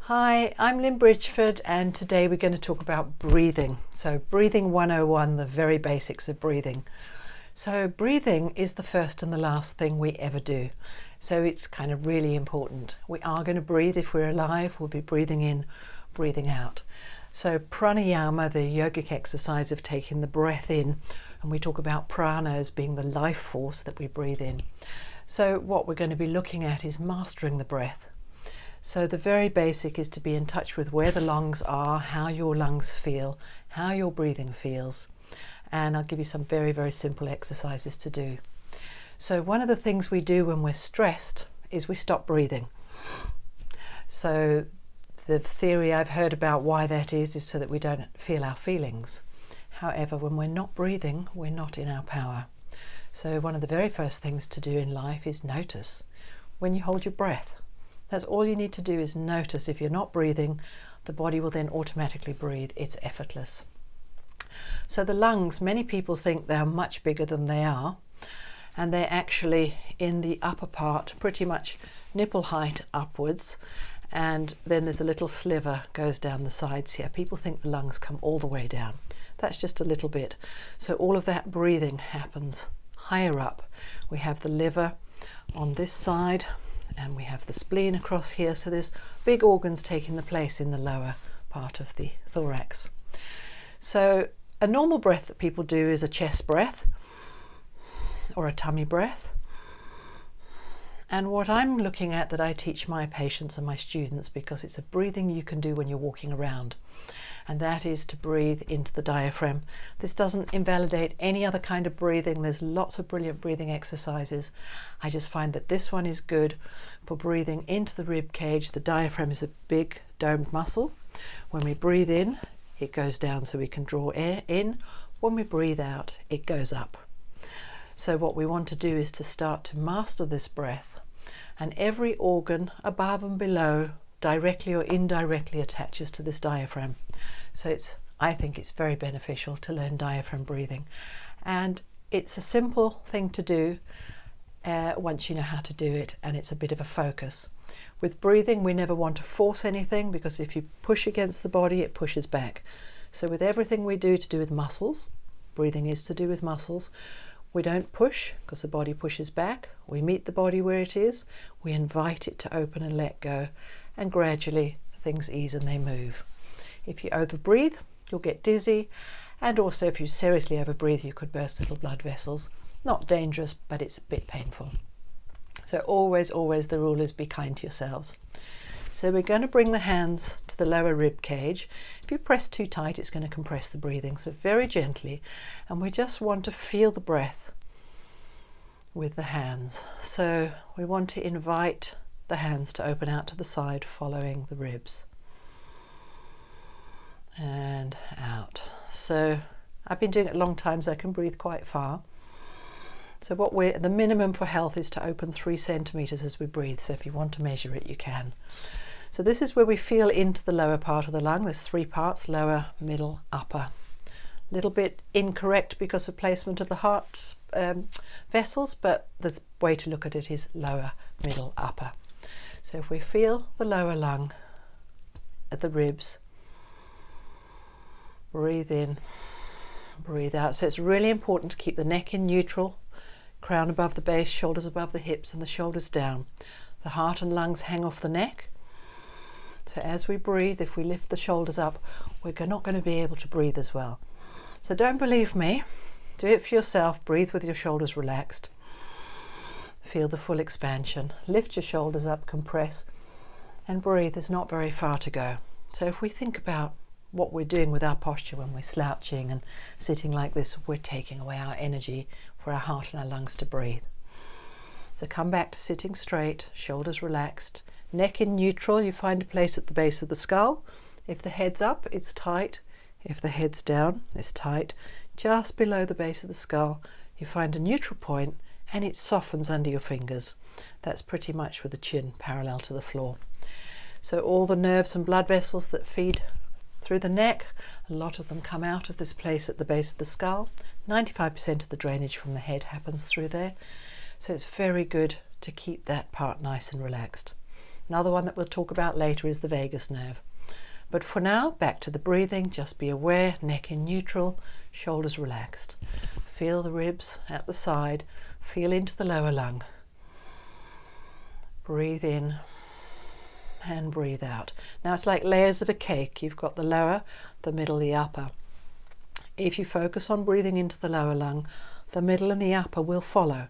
Hi, I'm Lynn Bridgeford, and today we're going to talk about breathing. So breathing 101, the very basics of breathing. So breathing is the first and the last thing we ever do. So it's kind of really important. We are going to breathe. If we're alive, we'll be breathing in, breathing out. So pranayama, the yogic exercise of taking the breath in, and we talk about prana as being the life force that we breathe in. So what we're going to be looking at is mastering the breath. So the very basic is to be in touch with where the lungs are, how your lungs feel, how your breathing feels. And I'll give you some very, very simple exercises to do. So one of the things we do when we're stressed is we stop breathing. So the theory I've heard about why that is so that we don't feel our feelings. However, when we're not breathing, we're not in our power. So one of the very first things to do in life is notice when you hold your breath. That's all you need to do is notice. If you're not breathing, the body will then automatically breathe. It's effortless. So the lungs, many people think they're much bigger than they are, and they're actually in the upper part, pretty much nipple height upwards, and then there's a little sliver goes down the sides here. People think the lungs come all the way down. That's just a little bit. So all of that breathing happens higher up. We have the liver on this side, and we have the spleen across here, so there's big organs taking the place in the lower part of the thorax. So a normal breath that people do is a chest breath or a tummy breath. And what I'm looking at that I teach my patients and my students, because it's a breathing you can do when you're walking around, and that is to breathe into the diaphragm. This doesn't invalidate any other kind of breathing. There's lots of brilliant breathing exercises. I just find that this one is good for breathing into the rib cage. The diaphragm is a big domed muscle. When we breathe in, it goes down so we can draw air in. When we breathe out, it goes up. So what we want to do is to start to master this breath, and every organ above and below directly or indirectly attaches to this diaphragm. So I think it's very beneficial to learn diaphragm breathing, and it's a simple thing to do once you know how to do it, and it's a bit of a focus. With breathing, we never want to force anything, because if you push against the body, it pushes back. So with everything we do to do with muscles, breathing is to do with muscles, we don't push because the body pushes back. We meet the body where it is. We invite it to open and let go, and gradually things ease and they move. If you overbreathe, you'll get dizzy, and also if you seriously overbreathe, you could burst little blood vessels. Not dangerous, but it's a bit painful. So always the rule is be kind to yourselves. So we're going to bring the hands to the lower rib cage. If you press too tight, it's going to compress the breathing. So very gently, and we just want to feel the breath with the hands. So we want to invite the hands to open out to the side, following the ribs. And out. So I've been doing it a long time, so I can breathe quite far. So the minimum for health is to open 3 centimeters as we breathe. So if you want to measure it, you can. So this is where we feel into the lower part of the lung. There's 3 parts: lower, middle, upper. A little bit incorrect because of placement of the heart vessels, but the way to look at it is lower, middle, upper. So if we feel the lower lung at the ribs, breathe in, breathe out. So it's really important to keep the neck in neutral, crown above the base, shoulders above the hips, and the shoulders down. The heart and lungs hang off the neck. So as we breathe, if we lift the shoulders up, we're not going to be able to breathe as well. So don't believe me. Do it for yourself. Breathe with your shoulders relaxed. Feel the full expansion. Lift your shoulders up, compress, and breathe. There's not very far to go. So if we think about what we're doing with our posture when we're slouching and sitting like this, we're taking away our energy for our heart and our lungs to breathe. So come back to sitting straight, shoulders relaxed, neck in neutral. You find a place at the base of the skull. If the head's up, it's tight. If the head's down, it's tight. Just below the base of the skull, you find a neutral point, and it softens under your fingers. That's pretty much with the chin parallel to the floor. So all the nerves and blood vessels that feed through the neck, a lot of them come out of this place at the base of the skull. 95% of the drainage from the head happens through there. So it's very good to keep that part nice and relaxed. Another one that we'll talk about later is the vagus nerve. But for now, back to the breathing. Just be aware, neck in neutral, shoulders relaxed. Feel the ribs at the side, feel into the lower lung. Breathe in and breathe out. Now it's like layers of a cake. You've got the lower, the middle, the upper. If you focus on breathing into the lower lung, the middle and the upper will follow.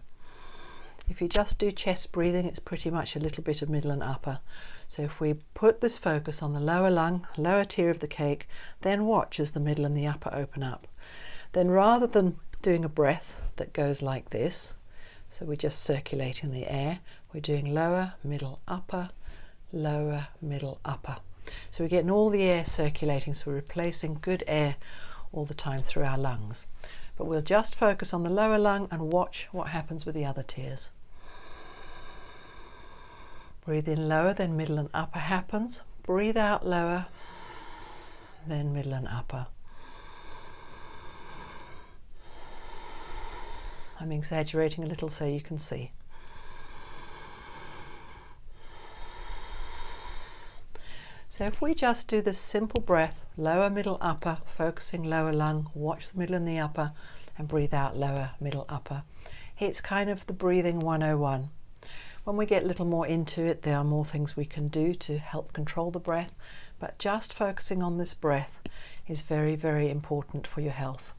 If you just do chest breathing, it's pretty much a little bit of middle and upper. So if we put this focus on the lower lung, lower tier of the cake, then watch as the middle and the upper open up. Then rather than doing a breath that goes like this, so we're just circulating the air, we're doing lower, middle, upper, lower, middle, upper. So we're getting all the air circulating, so we're replacing good air all the time through our lungs. But we'll just focus on the lower lung and watch what happens with the other tiers. Breathe in lower, then middle and upper happens. Breathe out lower, then middle and upper. I'm exaggerating a little so you can see. So if we just do this simple breath, lower, middle, upper, focusing lower lung, watch the middle and the upper, and breathe out lower, middle, upper. It's kind of the breathing 101. When we get a little more into it, there are more things we can do to help control the breath, but just focusing on this breath is very, very important for your health.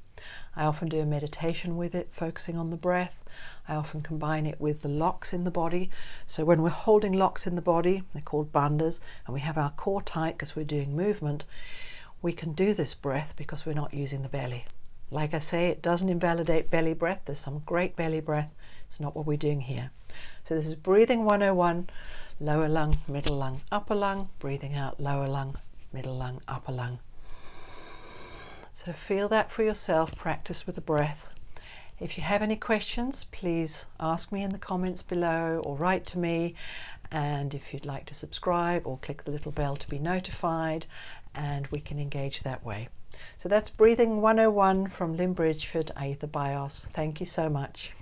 I often do a meditation with it, focusing on the breath. I often combine it with the locks in the body. So when we're holding locks in the body, they're called bandhas, and we have our core tight because we're doing movement, we can do this breath because we're not using the belly. Like I say, it doesn't invalidate belly breath. There's some great belly breath. It's not what we're doing here. So this is breathing 101, lower lung, middle lung, upper lung, breathing out lower lung, middle lung, upper lung. So feel that for yourself, practice with the breath. If you have any questions, please ask me in the comments below or write to me. And if you'd like to subscribe or click the little bell to be notified, and we can engage that way. So that's Breathing 101 from Lynn Bridgeford, Aether Bios. Thank you so much.